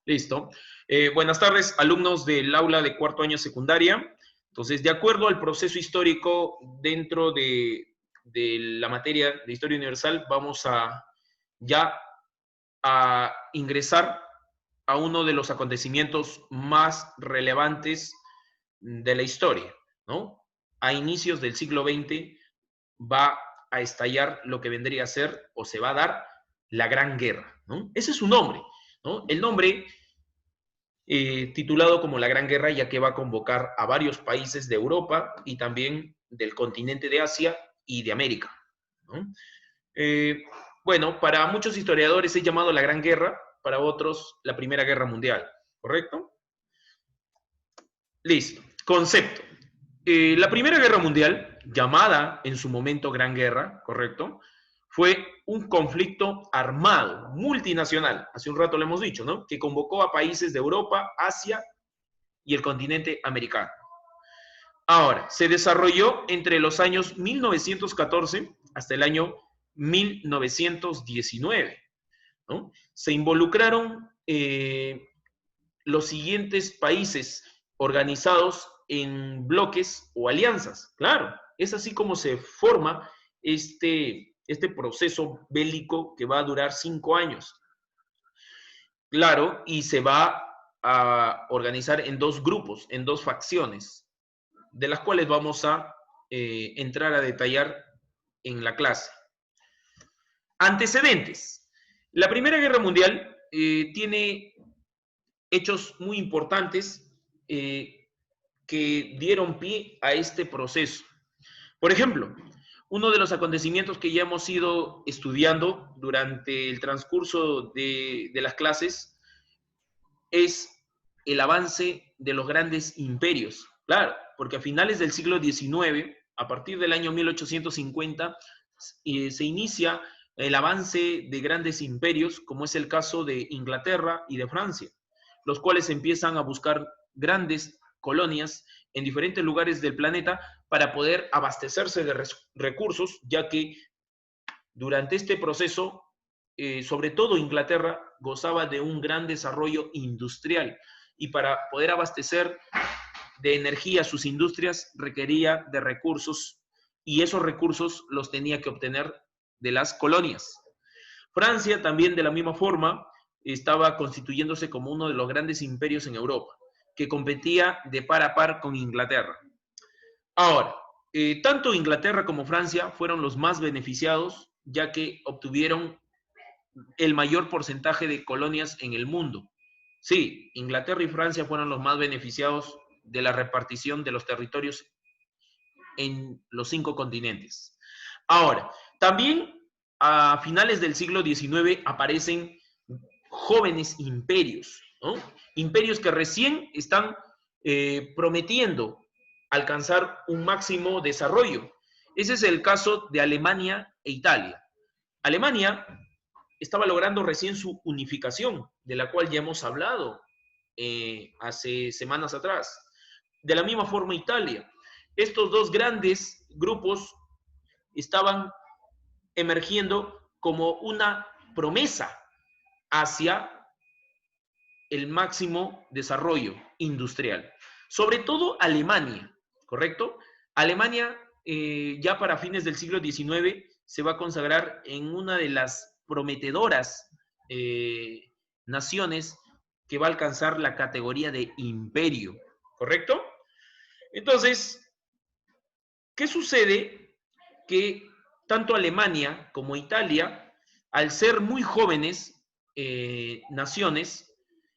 Listo. Buenas tardes, alumnos del aula de cuarto año secundaria. Entonces, de acuerdo al proceso histórico dentro de la materia de Historia Universal, vamos ya a ingresar a uno de los acontecimientos más relevantes de la historia, ¿no? A inicios del siglo XX va a estallar lo que vendría a ser o se va a dar la Gran Guerra, ¿no? Ese es su nombre, ¿no? El nombre titulado como la Gran Guerra, ya que va a convocar a varios países de Europa y también del continente de Asia y de América, ¿no? Eh, bueno, para muchos historiadores es llamado la Gran Guerra, para otros la Primera Guerra Mundial, ¿correcto? Listo. Concepto. La Primera Guerra Mundial, llamada en su momento Gran Guerra, ¿correcto? Fue un conflicto armado, multinacional, hace un rato lo hemos dicho, ¿no? Que convocó a países de Europa, Asia y el continente americano. Ahora, se desarrolló entre los años 1914 hasta el año 1919, ¿no? Se involucraron los siguientes países organizados en bloques o alianzas. Claro, es así como se forma este proceso bélico que va a durar 5 años. Claro, y se va a organizar en dos grupos, en dos facciones, de las cuales vamos a entrar a detallar en la clase. Antecedentes. La Primera Guerra Mundial tiene hechos muy importantes que dieron pie a este proceso. Por ejemplo, uno de los acontecimientos que ya hemos ido estudiando durante el transcurso de las clases es el avance de los grandes imperios. Claro, porque a finales del siglo XIX, a partir del año 1850, se inicia el avance de grandes imperios, como es el caso de Inglaterra y de Francia, los cuales empiezan a buscar grandes colonias en diferentes lugares del planeta para poder abastecerse de recursos, ya que durante este proceso, sobre todo Inglaterra, gozaba de un gran desarrollo industrial y para poder abastecer de energía sus industrias requería de recursos y esos recursos los tenía que obtener de las colonias. Francia también de la misma forma estaba constituyéndose como uno de los grandes imperios en Europa, que competía de par a par con Inglaterra. Ahora, tanto Inglaterra como Francia fueron los más beneficiados, ya que obtuvieron el mayor porcentaje de colonias en el mundo. Sí, Inglaterra y Francia fueron los más beneficiados de la repartición de los territorios en los 5 continentes. Ahora, también a finales del siglo XIX aparecen jóvenes imperios, ¿no? Imperios que recién están prometiendo alcanzar un máximo desarrollo. Ese es el caso de Alemania e Italia. Alemania estaba logrando recién su unificación, de la cual ya hemos hablado hace semanas atrás. De la misma forma Italia. Estos dos grandes grupos estaban emergiendo como una promesa hacia el máximo desarrollo industrial. Sobre todo Alemania, ¿correcto? Alemania ya para fines del siglo XIX se va a consagrar en una de las prometedoras naciones que va a alcanzar la categoría de imperio, ¿correcto? Entonces, ¿qué sucede? Que tanto Alemania como Italia, al ser muy jóvenes naciones,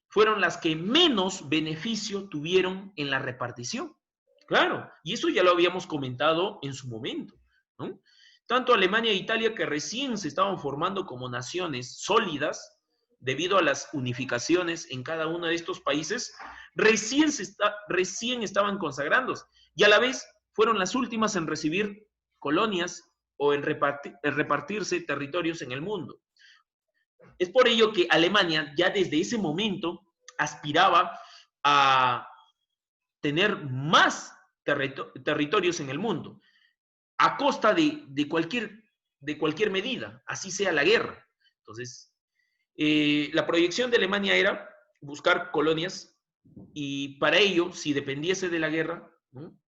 fueron las que menos beneficio tuvieron en la repartición. Claro, y eso ya lo habíamos comentado en su momento, ¿no? Tanto Alemania e Italia, que recién se estaban formando como naciones sólidas, debido a las unificaciones en cada uno de estos países, recién estaban consagrándose, y a la vez fueron las últimas en recibir colonias o en repartirse territorios en el mundo. Es por ello que Alemania ya desde ese momento aspiraba a tener más territorios en el mundo, a costa de cualquier medida, así sea la guerra. Entonces, la proyección de Alemania era buscar colonias y para ello, si dependiese de la guerra, ¿no?,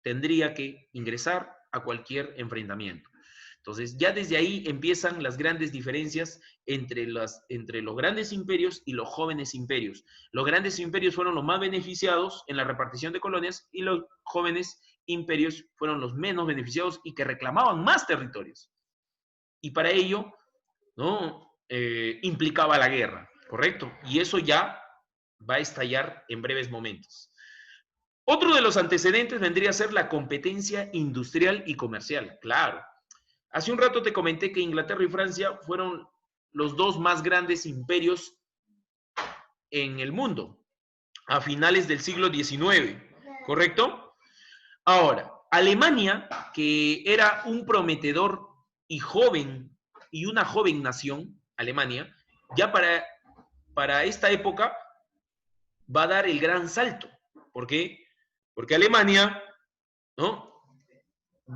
tendría que ingresar a cualquier enfrentamiento. Entonces, ya desde ahí empiezan las grandes diferencias entre los grandes imperios y los jóvenes imperios. Los grandes imperios fueron los más beneficiados en la repartición de colonias y los jóvenes imperios fueron los menos beneficiados y que reclamaban más territorios. Y para ello, ¿no?, implicaba la guerra, ¿correcto? Y eso ya va a estallar en breves momentos. Otro de los antecedentes vendría a ser la competencia industrial y comercial. Claro, hace un rato te comenté que Inglaterra y Francia fueron los dos más grandes imperios en el mundo a finales del siglo XIX, ¿correcto? Ahora, Alemania, que era un prometedor y joven, y una joven nación, Alemania, ya para esta época va a dar el gran salto. ¿Por qué? Porque Alemania, ¿no?,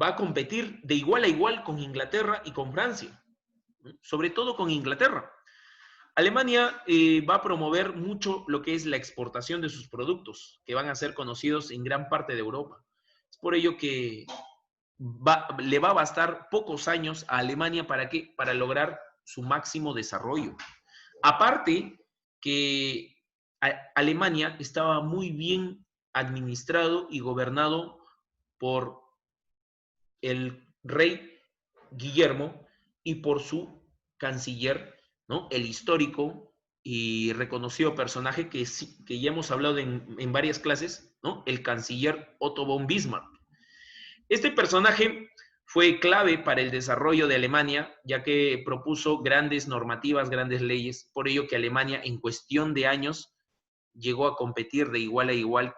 va a competir de igual a igual con Inglaterra y con Francia, ¿no?, sobre todo con Inglaterra. Alemania va a promover mucho lo que es la exportación de sus productos, que van a ser conocidos en gran parte de Europa. Es por ello que le va a bastar pocos años a Alemania ¿para qué? Para lograr su máximo desarrollo. Aparte que Alemania estaba muy bien administrado y gobernado por el rey Guillermo y por su canciller, ¿no?, el histórico y reconocido personaje que ya hemos hablado en varias clases, ¿no?, el canciller Otto von Bismarck. Este personaje fue clave para el desarrollo de Alemania, ya que propuso grandes normativas, grandes leyes, por ello que Alemania en cuestión de años llegó a competir de igual a igual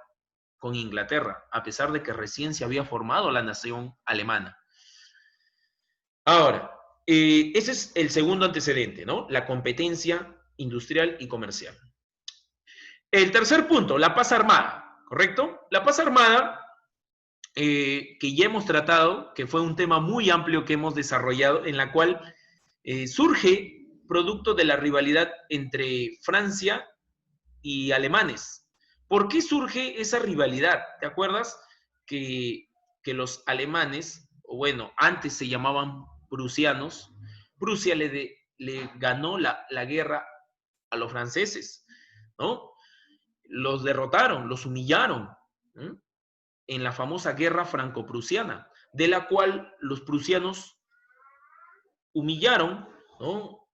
con Inglaterra, a pesar de que recién se había formado la nación alemana. Ahora, ese es el segundo antecedente, ¿no?, la competencia industrial y comercial. El tercer punto, la paz armada, ¿correcto? La paz armada, que ya hemos tratado, que fue un tema muy amplio que hemos desarrollado, en la cual surge producto de la rivalidad entre Francia y alemanes. ¿Por qué surge esa rivalidad? ¿Te acuerdas que los alemanes, o bueno, antes se llamaban prusianos, Prusia le ganó la guerra a los franceses, ¿no? Los derrotaron, los humillaron, ¿no?, en la famosa guerra franco-prusiana, de la cual los prusianos humillaron, ¿no?,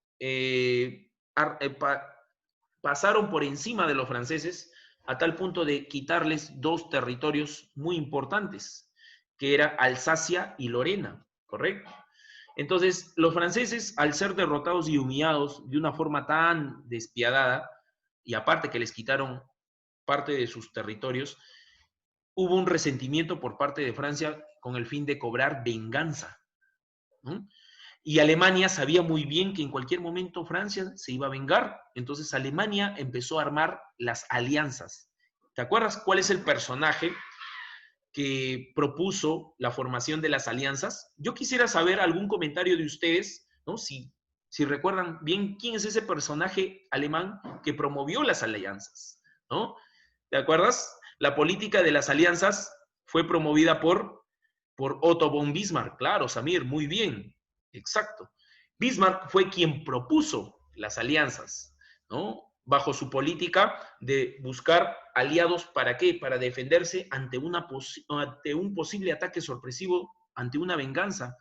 pasaron por encima de los franceses a tal punto de quitarles dos territorios muy importantes, que era Alsacia y Lorena, ¿correcto? Entonces, los franceses, al ser derrotados y humillados de una forma tan despiadada, y aparte que les quitaron parte de sus territorios, hubo un resentimiento por parte de Francia con el fin de cobrar venganza, ¿no? Y Alemania sabía muy bien que en cualquier momento Francia se iba a vengar. Entonces Alemania empezó a armar las alianzas. ¿Te acuerdas cuál es el personaje que propuso la formación de las alianzas? Yo quisiera saber algún comentario de ustedes, ¿no?, si recuerdan bien quién es ese personaje alemán que promovió las alianzas, ¿no? ¿Te acuerdas? La política de las alianzas fue promovida por Otto von Bismarck. Claro, Samir, muy bien. Exacto. Bismarck fue quien propuso las alianzas, ¿no?, bajo su política de buscar aliados. ¿Para qué? Para defenderse ante un posible ataque sorpresivo, ante una venganza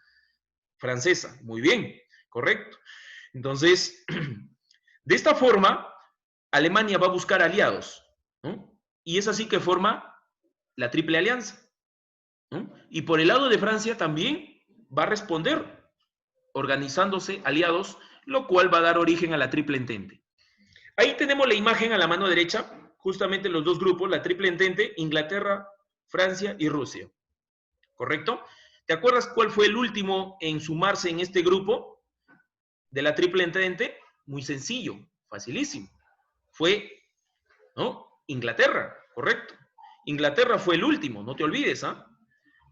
francesa. Muy bien, correcto. Entonces, de esta forma, Alemania va a buscar aliados, ¿no?, y es así que forma la Triple Alianza, ¿no? Y por el lado de Francia también va a responder organizándose aliados, lo cual va a dar origen a la Triple Entente. Ahí tenemos la imagen a la mano derecha, justamente los dos grupos, la Triple Entente, Inglaterra, Francia y Rusia, ¿correcto? ¿Te acuerdas cuál fue el último en sumarse en este grupo de la Triple Entente? Muy sencillo, facilísimo. Fue, ¿no?, Inglaterra, correcto. Inglaterra fue el último, no te olvides, ¿ah?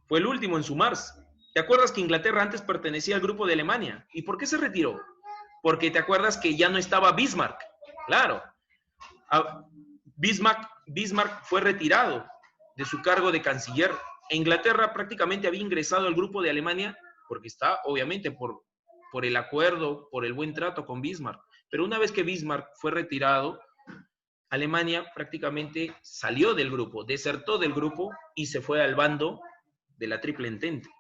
Fue el último en sumarse. ¿Te acuerdas que Inglaterra antes pertenecía al grupo de Alemania? ¿Y por qué se retiró? Porque te acuerdas que ya no estaba Bismarck. Claro. Bismarck fue retirado de su cargo de canciller. E Inglaterra prácticamente había ingresado al grupo de Alemania porque está, obviamente, por el acuerdo, por el buen trato con Bismarck. Pero una vez que Bismarck fue retirado, Alemania prácticamente salió del grupo, desertó del grupo y se fue al bando de la Triple Entente.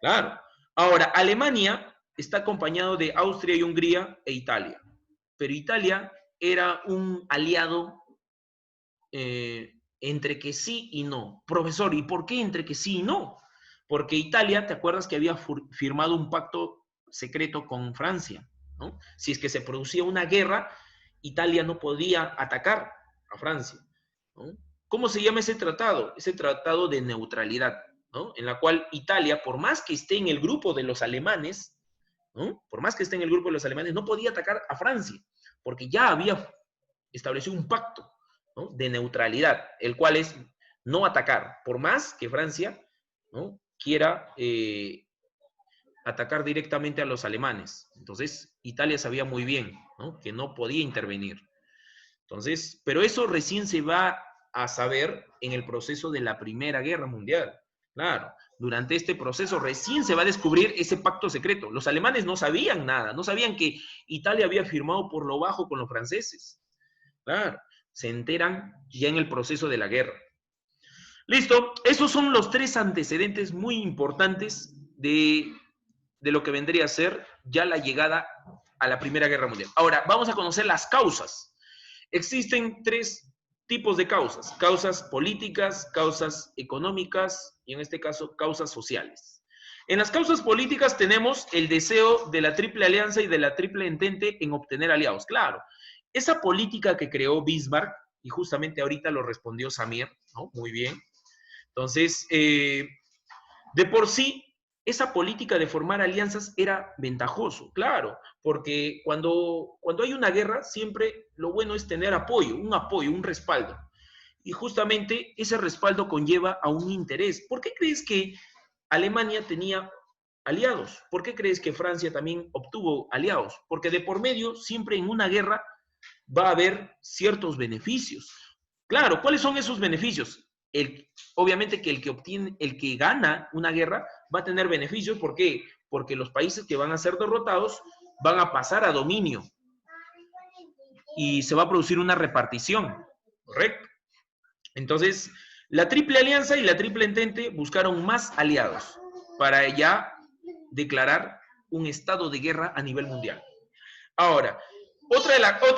Claro. Ahora, Alemania está acompañado de Austria y Hungría e Italia. Pero Italia era un aliado entre que sí y no. Profesor, ¿y por qué entre que sí y no? Porque Italia, ¿te acuerdas que había firmado un pacto secreto con Francia? ¿No? Si es que se producía una guerra, Italia no podía atacar a Francia, ¿no? ¿Cómo se llama ese tratado? Ese tratado de neutralidad, ¿no? En la cual Italia, por más que esté en el grupo de los alemanes, ¿no? Por más que esté en el grupo de los alemanes, no podía atacar a Francia, porque ya había establecido un pacto, ¿no? De neutralidad, el cual es no atacar, por más que Francia, ¿no? quiera atacar directamente a los alemanes. Entonces, Italia sabía muy bien, ¿no? que no podía intervenir. Entonces, pero eso recién se va a saber en el proceso de la Primera Guerra Mundial. Claro, durante este proceso recién se va a descubrir ese pacto secreto. Los alemanes no sabían nada, no sabían que Italia había firmado por lo bajo con los franceses. Claro, se enteran ya en el proceso de la guerra. Listo, esos son los tres antecedentes muy importantes de lo que vendría a ser ya la llegada a la Primera Guerra Mundial. Ahora, vamos a conocer las causas. Existen tres tipos de causas: causas políticas, causas económicas y en este caso causas sociales. En las causas políticas tenemos el deseo de la Triple Alianza y de la Triple Entente en obtener aliados. Claro, esa política que creó Bismarck, y justamente ahorita lo respondió Samir, ¿no? Muy bien. Entonces, de por sí, esa política de formar alianzas era ventajoso, claro, porque cuando hay una guerra, siempre lo bueno es tener apoyo, un respaldo. Y justamente ese respaldo conlleva a un interés. ¿Por qué crees que Alemania tenía aliados? ¿Por qué crees que Francia también obtuvo aliados? Porque de por medio, siempre en una guerra, va a haber ciertos beneficios. Claro, ¿cuáles son esos beneficios? Obviamente que el que gana una guerra va a tener beneficios. ¿Por qué? Porque los países que van a ser derrotados van a pasar a dominio y se va a producir una repartición, ¿correcto? Entonces, la Triple Alianza y la Triple Entente buscaron más aliados para ya declarar un estado de guerra a nivel mundial. Ahora, otra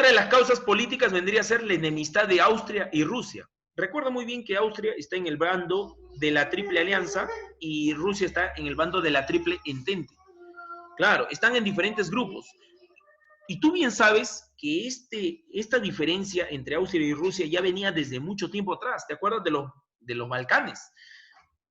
de las causas políticas vendría a ser la enemistad de Austria y Rusia. Recuerda muy bien que Austria está en el bando de la Triple Alianza y Rusia está en el bando de la Triple Entente. Claro, están en diferentes grupos. Y tú bien sabes que esta diferencia entre Austria y Rusia ya venía desde mucho tiempo atrás. ¿Te acuerdas de los Balcanes?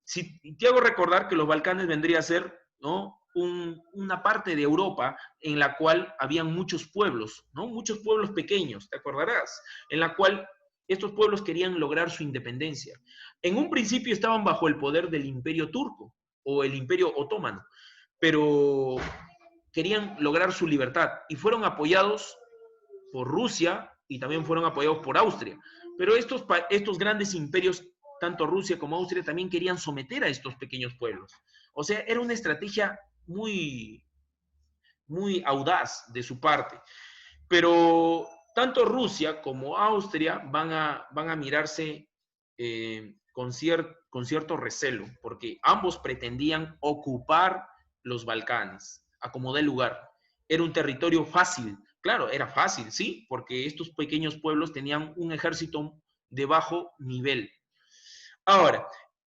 Si te hago recordar que los Balcanes vendría a ser, ¿no? Una parte de Europa en la cual habían muchos pueblos, ¿no? Muchos pueblos pequeños, te acordarás, en la cual estos pueblos querían lograr su independencia. En un principio estaban bajo el poder del Imperio Turco o el Imperio Otomano, pero querían lograr su libertad y fueron apoyados por Rusia y también fueron apoyados por Austria. Pero estos grandes imperios, tanto Rusia como Austria, también querían someter a estos pequeños pueblos. O sea, era una estrategia muy, muy audaz de su parte. Pero tanto Rusia como Austria van a mirarse con cierto recelo, porque ambos pretendían ocupar los Balcanes, a como dé lugar. Era un territorio fácil, claro, era fácil, sí, porque estos pequeños pueblos tenían un ejército de bajo nivel. Ahora,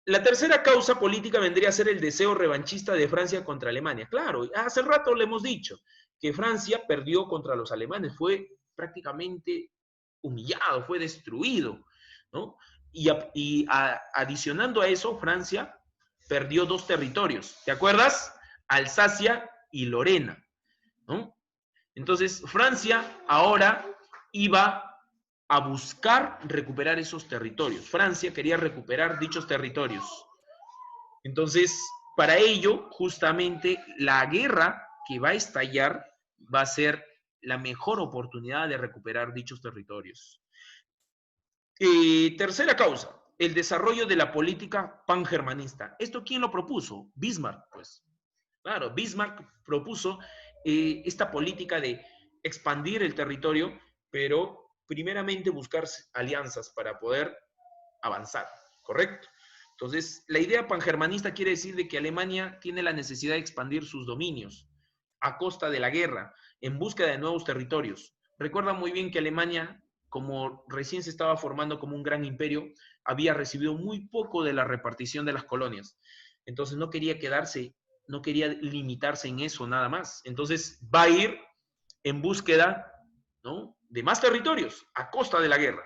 la tercera causa política vendría a ser el deseo revanchista de Francia contra Alemania. Claro, hace rato le hemos dicho que Francia perdió contra los alemanes, fue prácticamente humillado, fue destruido, ¿no? Adicionando a eso, Francia perdió dos territorios, ¿te acuerdas? Alsacia y Lorena, ¿no? Entonces, Francia ahora iba a buscar recuperar esos territorios. Francia quería recuperar dichos territorios. Entonces, para ello, justamente, la guerra que va a estallar va a ser la mejor oportunidad de recuperar dichos territorios. Tercera causa, el desarrollo de la política pangermanista. ¿Esto quién lo propuso? Bismarck, pues. Claro, Bismarck propuso esta política de expandir el territorio, pero primeramente buscar alianzas para poder avanzar, ¿correcto? Entonces, la idea pangermanista quiere decir de que Alemania tiene la necesidad de expandir sus dominios a costa de la guerra, en búsqueda de nuevos territorios. Recuerda muy bien que Alemania, como recién se estaba formando como un gran imperio, había recibido muy poco de la repartición de las colonias. Entonces no quería quedarse, no quería limitarse en eso nada más. Entonces va a ir en búsqueda, ¿no?, de más territorios a costa de la guerra.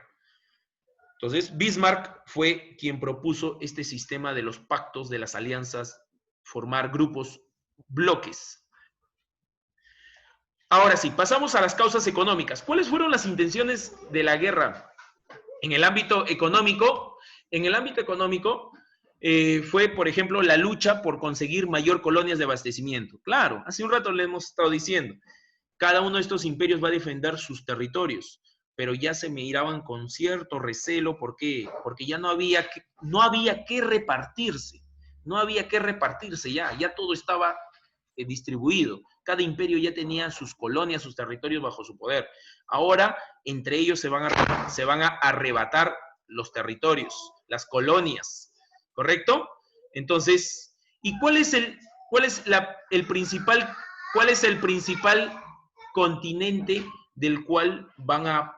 Entonces Bismarck fue quien propuso este sistema de los pactos, de las alianzas, formar grupos, bloques. Ahora sí, pasamos a las causas económicas. ¿Cuáles fueron las intenciones de la guerra en el ámbito económico? En el ámbito económico fue, por ejemplo, la lucha por conseguir mayor colonias de abastecimiento. Claro, hace un rato le hemos estado diciendo, cada uno de estos imperios va a defender sus territorios, pero ya se miraban con cierto recelo. ¿Por qué? Porque ya no había que repartirse, no había que repartirse ya todo estaba distribuido. Cada imperio ya tenía sus colonias, sus territorios bajo su poder. Ahora, entre ellos se van a arrebatar los territorios, las colonias, ¿correcto? Entonces, ¿y cuál es el principal continente del cual van a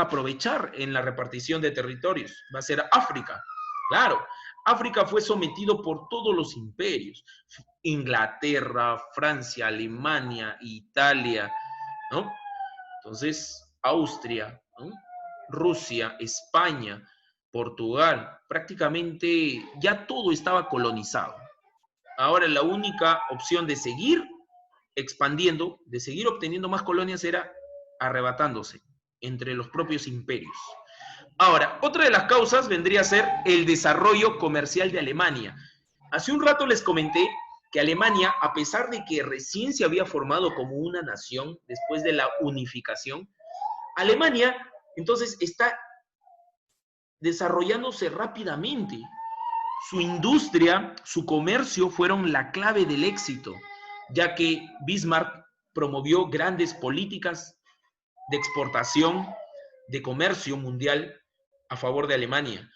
aprovechar en la repartición de territorios? Va a ser África. Claro, África fue sometido por todos los imperios. Inglaterra, Francia, Alemania, Italia, ¿no? Entonces, Austria, ¿no?, Rusia, España, Portugal, prácticamente ya todo estaba colonizado. Ahora la única opción de seguir expandiendo, de seguir obteniendo más colonias, era arrebatándose entre los propios imperios. Ahora, otra de las causas vendría a ser el desarrollo comercial de Alemania. Hace un rato les comenté que Alemania, a pesar de que recién se había formado como una nación después de la unificación, Alemania entonces está desarrollándose rápidamente. Su industria, su comercio fueron la clave del éxito, ya que Bismarck promovió grandes políticas de exportación, de comercio mundial a favor de Alemania,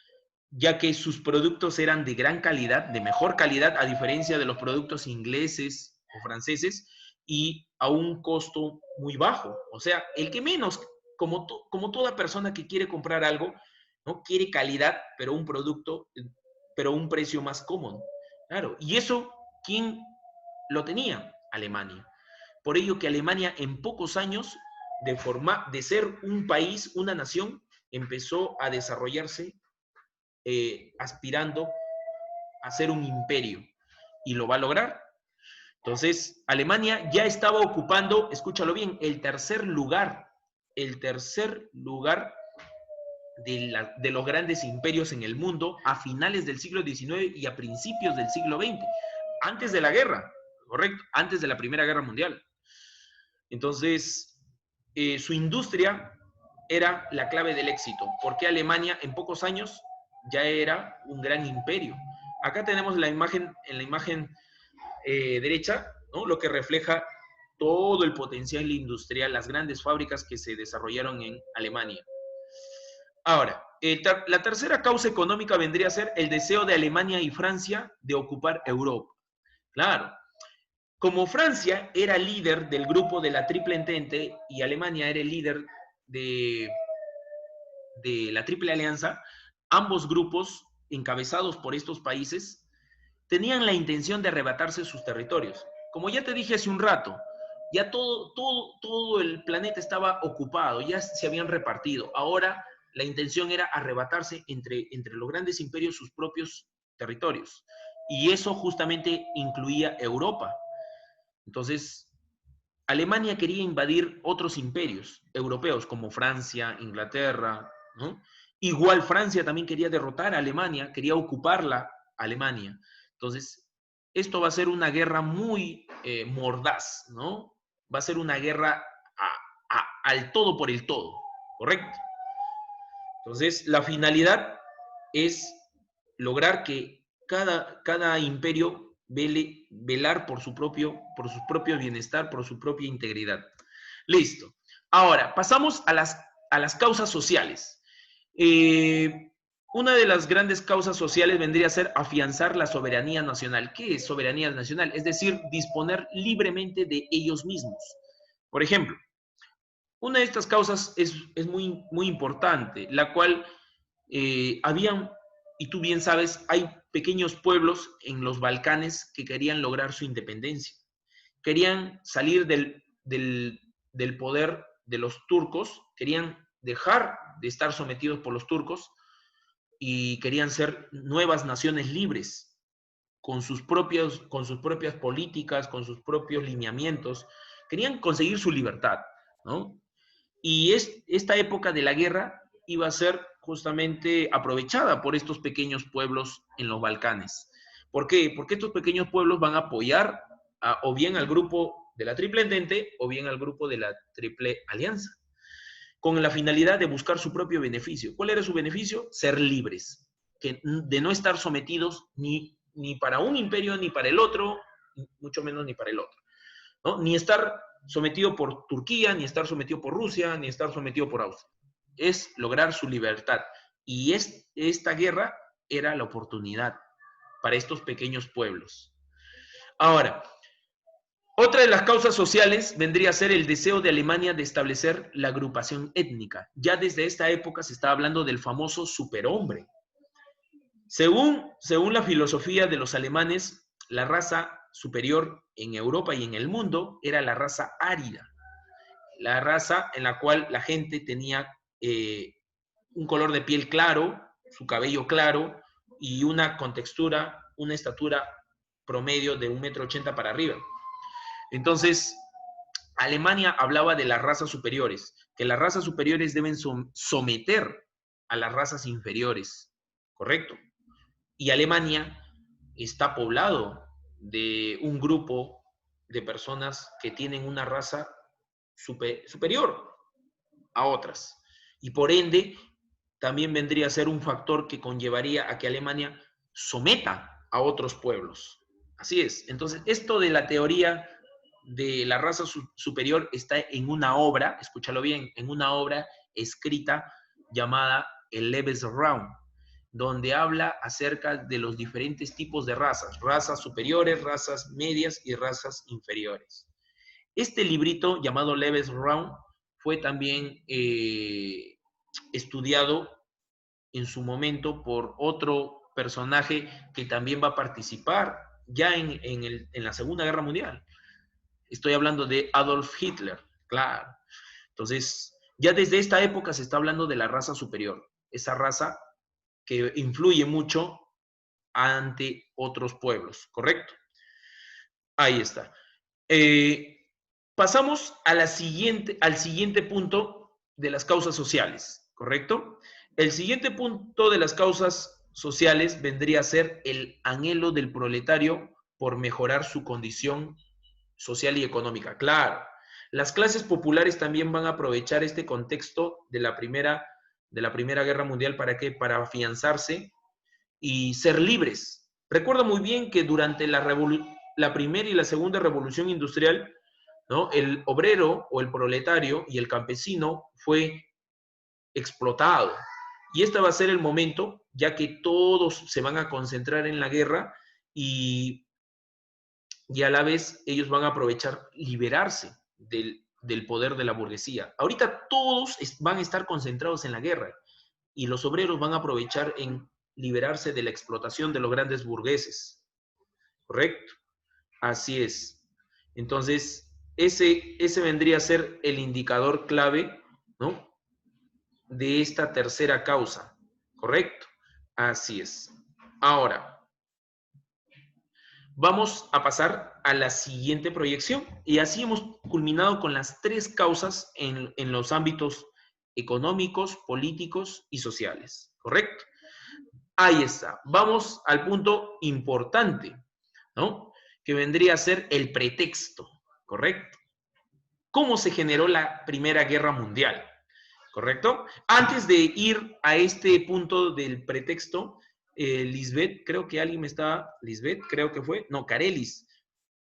ya que sus productos eran de gran calidad, de mejor calidad, a diferencia de los productos ingleses o franceses, y a un costo muy bajo. O sea, el que menos, como toda persona que quiere comprar algo, ¿no?, quiere calidad, pero un producto, pero un precio más cómodo. Claro, y eso, ¿quién lo tenía? Alemania. Por ello que Alemania en pocos años, de ser un país, una nación, empezó a desarrollarse aspirando a ser un imperio, y lo va a lograr. Entonces, Alemania ya estaba ocupando, escúchalo bien, el tercer lugar de los grandes imperios en el mundo a finales del siglo XIX y a principios del siglo XX, antes de la guerra, correcto, antes de la Primera Guerra Mundial. Entonces, su industria era la clave del éxito, porque Alemania en pocos años ya era un gran imperio. Acá tenemos en la imagen derecha, ¿no?, lo que refleja todo el potencial industrial, las grandes fábricas que se desarrollaron en Alemania. Ahora, la tercera causa económica vendría a ser el deseo de Alemania y Francia de ocupar Europa. Claro, como Francia era líder del grupo de la Triple Entente y Alemania era el líder de, de la Triple Alianza, ambos grupos, encabezados por estos países, tenían la intención de arrebatarse sus territorios. Como ya te dije hace un rato, ya todo el planeta estaba ocupado, ya se habían repartido. Ahora la intención era arrebatarse entre los grandes imperios sus propios territorios. Y eso justamente incluía Europa. Entonces, Alemania quería invadir otros imperios europeos como Francia, Inglaterra, ¿no? Igual Francia también quería derrotar a Alemania, quería ocuparla Alemania. Entonces, esto va a ser una guerra muy mordaz, ¿no? Va a ser una guerra al todo por el todo, ¿correcto? Entonces, la finalidad es lograr que cada imperio velar por su propio bienestar, por su propia integridad. Listo. Ahora, pasamos a las causas sociales. Eh, una de las grandes causas sociales vendría a ser afianzar la soberanía nacional. ¿Qué es soberanía nacional? Es decir, disponer libremente de ellos mismos. Por ejemplo, una de estas causas es muy importante, la cual habían, y tú bien sabes, hay pequeños pueblos en los Balcanes que querían lograr su independencia. Querían salir del poder de los turcos, querían dejar de estar sometidos por los turcos y querían ser nuevas naciones libres, con sus propias políticas, con sus propios lineamientos. Querían conseguir su libertad, ¿no? Y esta época de la guerra iba a ser justamente aprovechada por estos pequeños pueblos en los Balcanes. ¿Por qué? Porque estos pequeños pueblos van a apoyar o bien al grupo de la Triple Entente o bien al grupo de la Triple Alianza, con la finalidad de buscar su propio beneficio. ¿Cuál era su beneficio? Ser libres, de no estar sometidos ni para un imperio ni para el otro, mucho menos ni para el otro, ¿no? Ni estar sometido por Turquía, ni estar sometido por Rusia, ni estar sometido por Austria. Es lograr su libertad. Y esta guerra era la oportunidad para estos pequeños pueblos. Ahora, otra de las causas sociales vendría a ser el deseo de Alemania de establecer la agrupación étnica. Ya desde esta época se está hablando del famoso superhombre. Según la filosofía de los alemanes, la raza superior en Europa y en el mundo era la raza árida, la raza en la cual la gente tenía un color de piel claro, su cabello claro y una contextura, una estatura promedio de 1,80 m para arriba. Entonces, Alemania hablaba de las razas superiores, que las razas superiores deben someter a las razas inferiores, ¿correcto? Y Alemania está poblado de un grupo de personas que tienen una raza superior a otras. Y por ende, también vendría a ser un factor que conllevaría a que Alemania someta a otros pueblos. Así es. Entonces, esto de la teoría de la raza superior está en una obra, escúchalo bien, en una obra escrita llamada El Lebensraum, donde habla acerca de los diferentes tipos de razas superiores, razas medias y razas inferiores. Este librito llamado Lebensraum fue también estudiado en su momento por otro personaje que también va a participar ya en la Segunda Guerra Mundial. Estoy hablando de Adolf Hitler, claro. Entonces, ya desde esta época se está hablando de la raza superior, esa raza que influye mucho ante otros pueblos, ¿correcto? Ahí está. Pasamos a al siguiente punto de las causas sociales, ¿correcto? El siguiente punto de las causas sociales vendría a ser el anhelo del proletario por mejorar su condición social y económica. Claro, las clases populares también van a aprovechar este contexto de la primera Guerra Mundial ¿para qué? Para afianzarse y ser libres. Recuerdo muy bien que durante la primera y la segunda revolución industrial, ¿no? El obrero o el proletario y el campesino fue explotado. Y este va a ser el momento, ya que todos se van a concentrar en la guerra y a la vez ellos van a aprovechar liberarse del poder de la burguesía. Ahorita todos van a estar concentrados en la guerra y los obreros van a aprovechar en liberarse de la explotación de los grandes burgueses. ¿Correcto? Así es. Entonces, ese vendría a ser el indicador clave, ¿no? De esta tercera causa. ¿Correcto? Así es. Ahora, vamos a pasar a la siguiente proyección. Y así hemos culminado con las tres causas en los ámbitos económicos, políticos y sociales. ¿Correcto? Ahí está. Vamos al punto importante, ¿no? Que vendría a ser el pretexto, ¿correcto? ¿Cómo se generó la Primera Guerra Mundial? ¿correcto? Antes de ir a este punto del pretexto, Lisbeth, creo que alguien me está, Lisbeth, creo que fue, no, Carelis.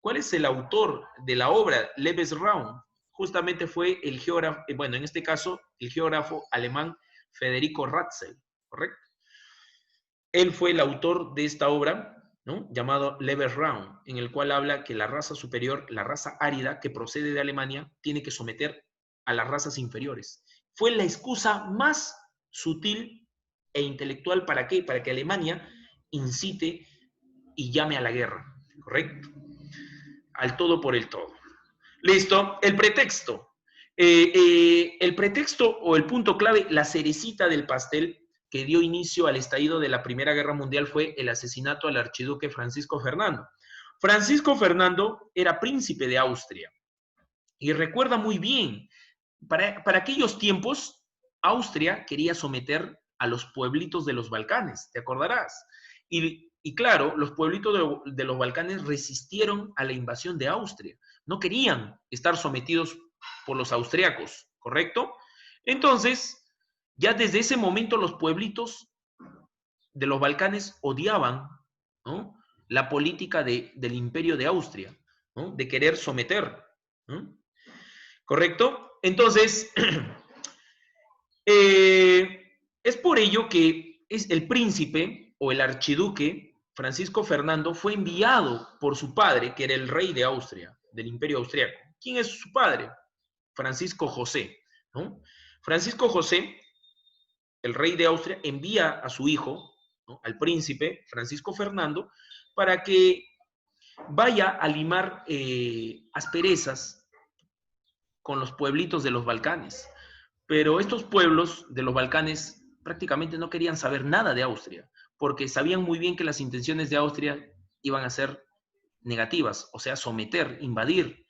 ¿Cuál es el autor de la obra Lebensraum? Justamente fue el geógrafo, bueno, en este caso, el geógrafo alemán Federico Ratzel, ¿correcto? Él fue el autor de esta obra, ¿no? Llamado Lebensraum, en el cual habla que la raza superior, la raza árida que procede de Alemania, tiene que someter a las razas inferiores. Fue la excusa más sutil e intelectual ¿para qué? Para que Alemania incite y llame a la guerra, ¿correcto? Al todo por el todo. Listo, el pretexto. El pretexto o el punto clave, la cerecita del pastel que dio inicio al estallido de la Primera Guerra Mundial fue el asesinato al archiduque Francisco Fernando. Francisco Fernando era príncipe de Austria y recuerda muy bien, para aquellos tiempos, Austria quería someter a los pueblitos de los Balcanes, ¿te acordarás? Y claro, los pueblitos de los Balcanes resistieron a la invasión de Austria. No querían estar sometidos por los austriacos, ¿correcto? Entonces, ya desde ese momento los pueblitos de los Balcanes odiaban, ¿no? La política del imperio de Austria, ¿no? De querer someter, ¿no? ¿Correcto? Entonces, es por ello que es el príncipe o el archiduque Francisco Fernando fue enviado por su padre, que era el rey de Austria, del imperio austriaco. ¿Quién es su padre? Francisco José, ¿no? Francisco José, el rey de Austria, envía a su hijo, ¿no? Al príncipe Francisco Fernando, para que vaya a limar asperezas con los pueblitos de los Balcanes. Pero estos pueblos de los Balcanes prácticamente no querían saber nada de Austria, porque sabían muy bien que las intenciones de Austria iban a ser negativas, o sea, someter, invadir,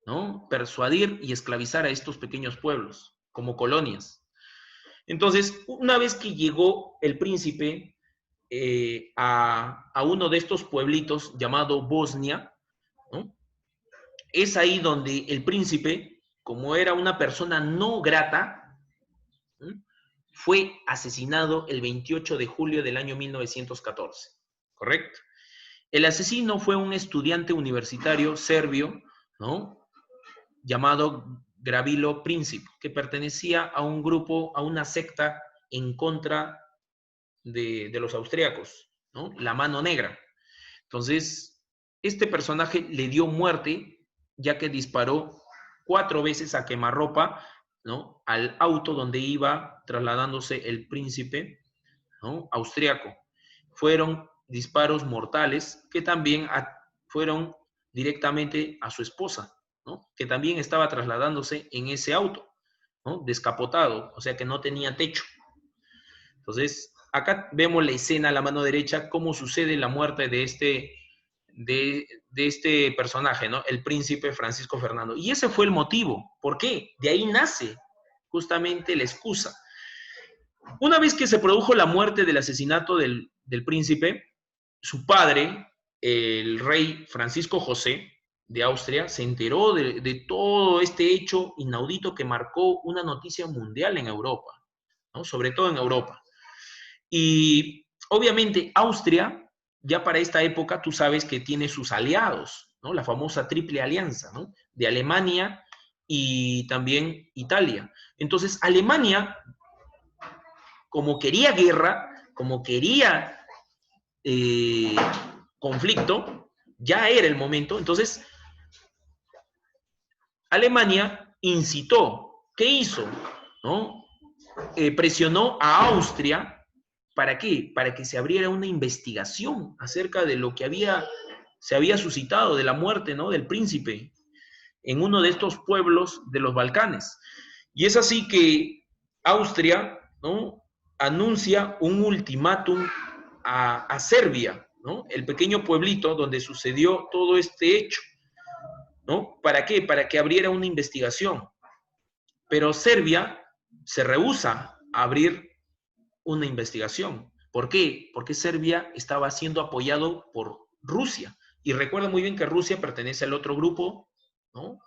¿no? Persuadir y esclavizar a estos pequeños pueblos como colonias. Entonces, una vez que llegó el príncipe a uno de estos pueblitos llamado Bosnia, ¿no? Es ahí donde el príncipe, como era una persona no grata, ¿no? Fue asesinado el 28 de julio del año 1914, ¿correcto? El asesino fue un estudiante universitario serbio, ¿no? Llamado Gravilo Princip, que pertenecía a un grupo, a una secta en contra de los austríacos, ¿no? La Mano Negra. Entonces, este personaje le dio muerte, ya que disparó 4 veces a quemarropa, ¿no? Al auto donde iba trasladándose el príncipe, ¿no? Austriaco. Fueron disparos mortales que también fueron directamente a su esposa, ¿no? Que también estaba trasladándose en ese auto, ¿no? Descapotado, o sea que no tenía techo. Entonces, acá vemos la escena a la mano derecha, cómo sucede la muerte de este personaje, ¿no? El príncipe Francisco Fernando. Y ese fue el motivo. ¿Por qué? De ahí nace justamente la excusa. Una vez que se produjo la muerte del asesinato del príncipe, su padre, el rey Francisco José de Austria, se enteró de todo este hecho inaudito que marcó una noticia mundial en Europa, ¿no? Sobre todo en Europa. Y obviamente Austria, ya para esta época, tú sabes que tiene sus aliados, ¿no? La famosa Triple Alianza, ¿no? De Alemania y también Italia. Entonces, Alemania, como quería guerra, como quería eh, conflicto, ya era el momento. Entonces, Alemania incitó, ¿qué hizo? ¿No? Presionó a Austria. ¿Para qué? Para que se abriera una investigación acerca de lo que se había suscitado, de la muerte, ¿no? Del príncipe en uno de estos pueblos de los Balcanes. Y es así que Austria, ¿no? Anuncia un ultimátum a Serbia, ¿no? El pequeño pueblito donde sucedió todo este hecho, ¿no? ¿Para qué? Para que abriera una investigación. Pero Serbia se rehúsa a abrir una investigación. ¿Por qué? Porque Serbia estaba siendo apoyado por Rusia. Y recuerda muy bien que Rusia pertenece al otro grupo, ¿no?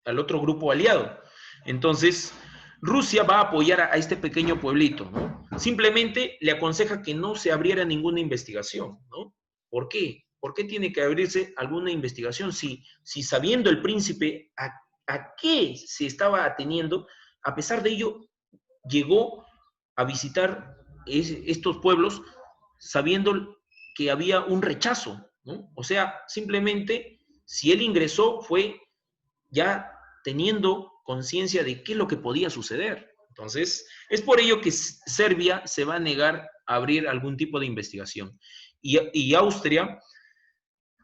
Al otro grupo aliado. Entonces, Rusia va a apoyar a este pequeño pueblito, ¿no? Simplemente le aconseja que no se abriera ninguna investigación, ¿no? ¿Por qué? ¿Por qué tiene que abrirse alguna investigación si sabiendo el príncipe a qué se estaba ateniendo, a pesar de ello, llegó a visitar estos pueblos sabiendo que había un rechazo, ¿no? O sea, simplemente si él ingresó fue ya teniendo conciencia de qué es lo que podía suceder. Entonces, es por ello que Serbia se va a negar a abrir algún tipo de investigación. Y Austria,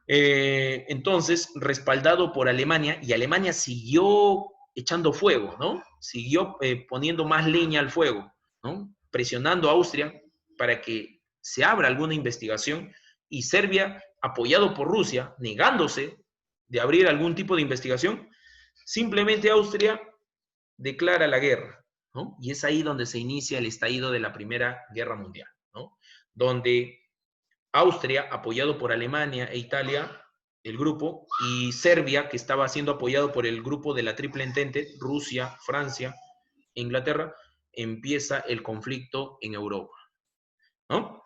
entonces, respaldado por Alemania, y Alemania siguió echando fuego, ¿no? Siguió poniendo más leña al fuego, ¿no? Presionando a Austria para que se abra alguna investigación, y Serbia, apoyado por Rusia, negándose de abrir algún tipo de investigación, simplemente Austria declara la guerra, ¿no? Y es ahí donde se inicia el estallido de la Primera Guerra Mundial, ¿no? Donde Austria, apoyado por Alemania e Italia, el grupo, y Serbia, que estaba siendo apoyado por el grupo de la Triple Entente, Rusia, Francia e Inglaterra, empieza el conflicto en Europa, ¿no?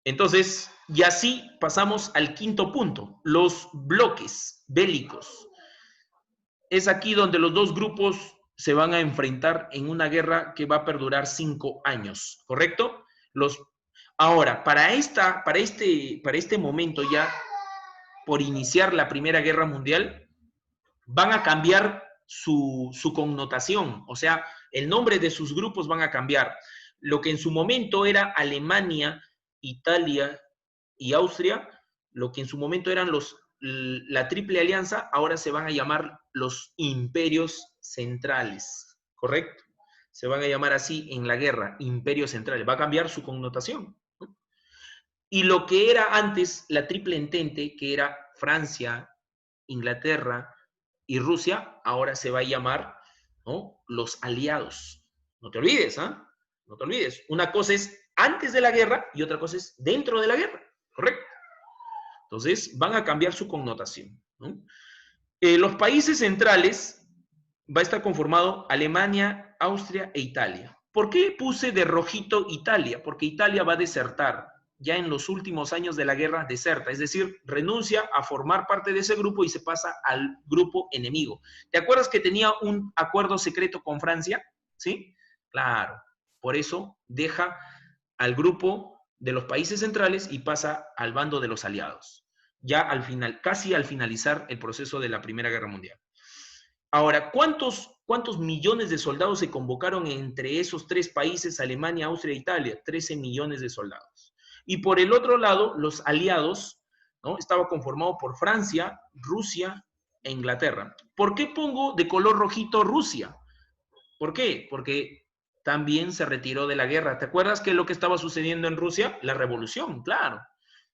Entonces, y así pasamos al quinto punto, los bloques bélicos. Es aquí donde los dos grupos se van a enfrentar en una guerra que va a perdurar 5 años, ¿correcto? Ahora, para este momento ya, por iniciar la Primera Guerra Mundial, van a cambiar su connotación, o sea, el nombre de sus grupos van a cambiar. Lo que en su momento era Alemania, Italia y Austria, lo que en su momento eran la Triple Alianza, ahora se van a llamar los imperios centrales, ¿correcto? Se van a llamar así en la guerra, imperios centrales. Va a cambiar su connotación, ¿no? Y lo que era antes la Triple Entente, que era Francia, Inglaterra y Rusia, ahora se va a llamar, ¿no?, los aliados. No te olvides, ¿ah? No te olvides. Una cosa es antes de la guerra y otra cosa es dentro de la guerra, ¿correcto? Entonces, van a cambiar su connotación, ¿no? Los países centrales va a estar conformado Alemania, Austria e Italia. ¿Por qué puse de rojito Italia? Porque Italia va a desertar. Ya en los últimos años de la guerra deserta, es decir, renuncia a formar parte de ese grupo y se pasa al grupo enemigo. ¿Te acuerdas que tenía un acuerdo secreto con Francia? ¿Sí? Claro. Por eso deja al grupo de los países centrales y pasa al bando de los aliados. Ya al final, casi al finalizar el proceso de la Primera Guerra Mundial. Ahora, ¿cuántos millones de soldados se convocaron entre esos tres países, Alemania, Austria e Italia? 13 millones de soldados. Y por el otro lado, los aliados, ¿no?, estaba conformado por Francia, Rusia e Inglaterra. ¿Por qué pongo de color rojito Rusia? ¿Por qué? Porque también se retiró de la guerra. ¿Te acuerdas qué es lo que estaba sucediendo en Rusia? La revolución, claro.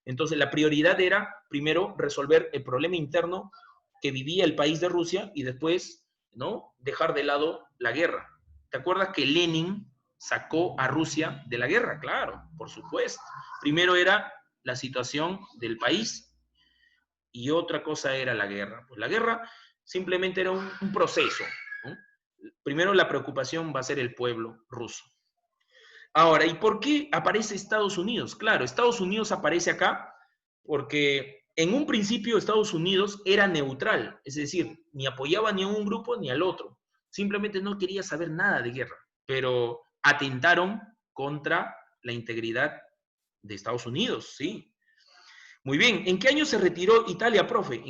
Entonces, la prioridad era, primero, resolver el problema interno que vivía el país de Rusia y después, ¿no?, dejar de lado la guerra. ¿Te acuerdas que Lenin sacó a Rusia de la guerra? Claro, por supuesto. Primero era la situación del país y otra cosa era la guerra. Pues la guerra simplemente era un proceso, ¿no? Primero la preocupación va a ser el pueblo ruso. Ahora, ¿y por qué aparece Estados Unidos? Claro, Estados Unidos aparece acá porque en un principio Estados Unidos era neutral, es decir, ni apoyaba ni a un grupo ni al otro. Simplemente no quería saber nada de guerra, pero atentaron contra la integridad de Estados Unidos, sí. Muy bien, ¿en qué año se retiró Italia, profe?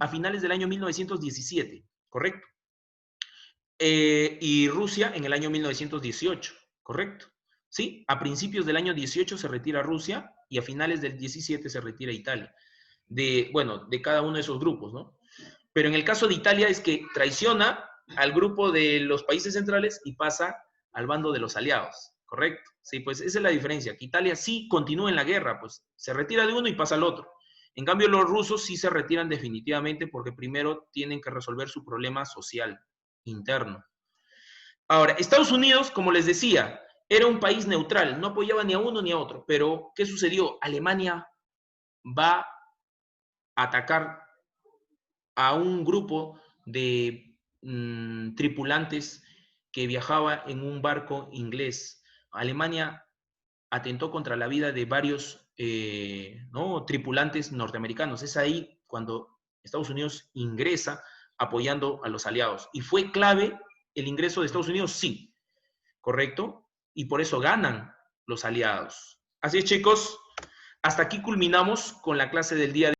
A finales del año 1917, ¿correcto? Y Rusia en el año 1918, ¿correcto? Sí, a principios del año 18 se retira Rusia y a finales del 17 se retira Italia. Bueno, de cada uno de esos grupos, ¿no? Pero en el caso de Italia es que traiciona al grupo de los países centrales y pasa al bando de los aliados, ¿correcto? Sí, pues esa es la diferencia, que Italia sí continúa en la guerra, pues se retira de uno y pasa al otro. En cambio, los rusos sí se retiran definitivamente porque primero tienen que resolver su problema social interno. Ahora, Estados Unidos, como les decía, era un país neutral, no apoyaba ni a uno ni a otro, pero ¿qué sucedió? Alemania va a atacar a un grupo de tripulantes que viajaba en un barco inglés. Alemania atentó contra la vida de varios ¿no? tripulantes norteamericanos. Es ahí cuando Estados Unidos ingresa apoyando a los aliados. ¿Y fue clave el ingreso de Estados Unidos? Sí, ¿correcto? Y por eso ganan los aliados. Así es, chicos. Hasta aquí culminamos con la clase del día de hoy.